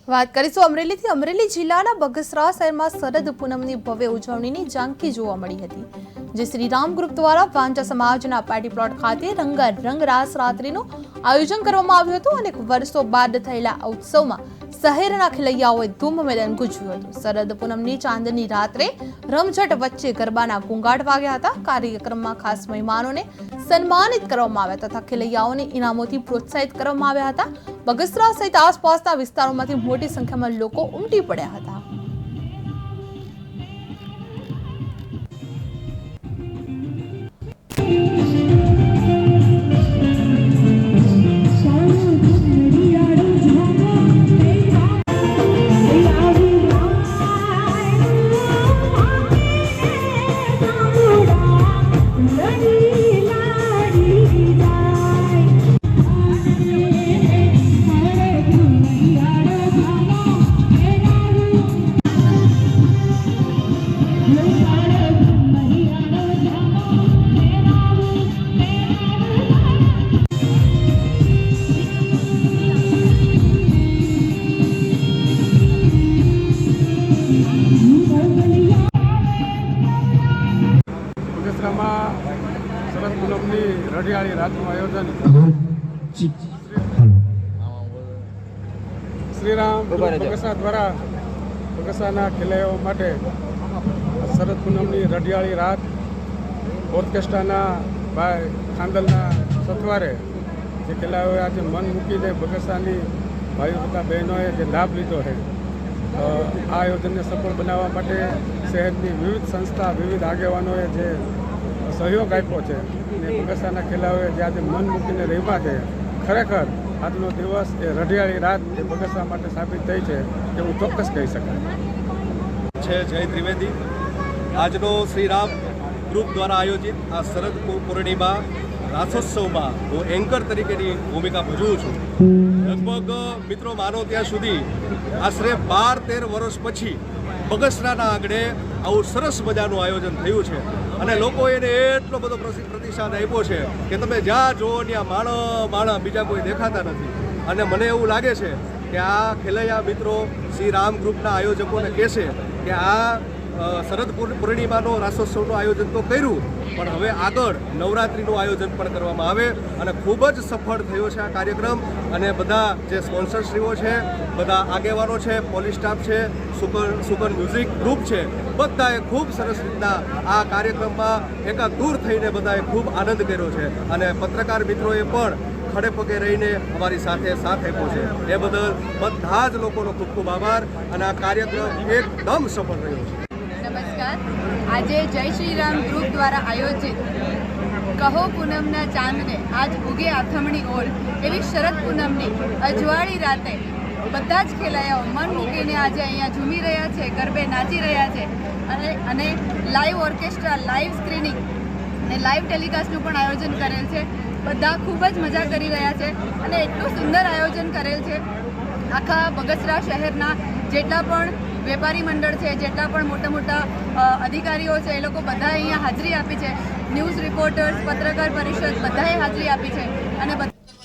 વાત કરીશું અમરેલીથી। અમરેલી જિલ્લાના બગસરા શહેરમાં શરદ પૂનમની ભવ્ય ઉજવણીની ઝાંખી જોવા મળી હતી, જે શ્રીરામ ગ્રુપ દ્વારા વાંચા સમાજના પાર્ટી પ્લોટ ખાતે રંગારંગ રાસ રાત્રિનું આયોજન કરવામાં આવ્યું હતું અને વર્ષો બાદ થયેલા આ ઉત્સવમાં શહેરના ખેલૈયાઓએ ધૂમ મેદાન ગુંજવ્યું હતું। શરદ પૂનમની ચાંદની રાત્રે રમઝટ વચ્ચે ગરબાના ગુંગાટ વાગ્યા હતા। કાર્યક્રમમાં ખાસ મહેમાનોને સન્માનિત કરવામાં આવ્યા તથા ખેલૈયાઓને ઇનામોથી પ્રોત્સાહિત કરવામાં આવ્યા હતા। બગસરા સહિત આસપાસના વિસ્તારોમાંથી મોટી સંખ્યામાં લોકો ઉમટી પડ્યા હતા। બગસરામાં શરદ પૂનમની રઢિયાળી રાતનું આયોજન શ્રીરામ બગસરા દ્વારા બગસરાના ખેલૈયાઓ માટે શરદ પૂનમની રઢિયાળી રાત ઓર્કેસ્ટ્રાના ભાઈ ખાંડલના સથવારે જે ખેલૈયાઓએ આજે મન મૂકીને બગસરાની ભાઈઓ તથા બહેનોએ જે લાભ લીધો છે, આ આયોજનને સફળ બનાવવા માટે શહેરની વિવિધ સંસ્થા, વિવિધ આગેવાનોએ જે સહયોગ આપ્યો છે અને બગસરાના ખેલાડીઓએ જે આજે મન મૂકીને રહેવા છે, ખરેખર આજનો દિવસ એ રઢિયાળી રાત એ બગસરા માટે સાબિત થઈ છે એવું ચોક્કસ કહી શકાય છે। જય ત્રિવેદી, આજનો શ્રીરામ ગ્રુપ દ્વારા આયોજિત આ શરદ પૂર્ણિમા રાસોત્સવમાં હું એન્કર તરીકેની ભૂમિકા ભજવું છું। લગભગ મિત્રો માનો ત્યાં સુધી આશરે 12-13 વર્ષ પછી બગસરાના આંગણે આવું સરસ મજાનું આયોજન થયું છે અને લોકોએ એને એટલો બધો પ્રતિસાદ આપ્યો છે કે તમે જ્યાં જુઓ ત્યાં માણસ બીજા કોઈ દેખાતા નથી। અને મને એવું લાગે છે કે આ ખેલૈયા મિત્રો શ્રી રામ ગ્રુપના આયોજકોને કહેશે કે આ શરદ પૂર્ણિમાનો રાસોત્સવનું આયોજન તો કર્યું, પણ હવે આગળ નવરાત્રિનું આયોજન પણ કરવામાં આવે અને ખૂબ જ સફળ થયો છે આ કાર્યક્રમ। અને બધા જે સ્પોન્સરશ્રીઓ છે, બધા આગેવાનો છે, પોલીસ સ્ટાફ છે, સુગર મ્યુઝિક ગ્રુપ છે, બધાએ ખૂબ સરસ રીતના આ કાર્યક્રમમાં એકાદૂર થઈને બધાએ ખૂબ આનંદ કર્યો છે અને પત્રકાર મિત્રોએ પણ ખડે પગે રહીને અમારી સાથે સાથ આપ્યો છે। એ બદલ બધા જ લોકોનો ખૂબ ખૂબ આભાર અને આ કાર્યક્રમ એકદમ સફળ રહ્યો છે। નમસ્કાર, આજે જય શ્રી રામ ગ્રુપ દ્વારા આયોજિત કહો પૂનમના ચાંદને આજ ઉગે આથમણી ઓર એવી શરદ પૂનમની અજવાળી રાતે બધા જ ખેલૈયાઓ મન મૂકીને આજે અહીંયા ઝૂમી રહ્યા છે, ગરબે નાચી રહ્યા છે અને લાઈવ ઓર્કેસ્ટ્રા, લાઈવ સ્ક્રીનિંગ અને લાઈવ ટેલિકાસ્ટનું પણ આયોજન કરેલ છે। બધા ખૂબ જ મજા કરી રહ્યા છે અને એટલું સુંદર આયોજન કરેલ છે। આખા બગસરા શહેરના જેટલા પણ વેપારી મંડળ છે, જેટલા પણ મોટા મોટા અધિકારીઓ છે, એ લોકો બધાએ અહીંયા હાજરી આપી છે। ન્યૂઝ રિપોર્ટર્સ, પત્રકાર પરિષદ બધાએ હાજરી આપી છે અને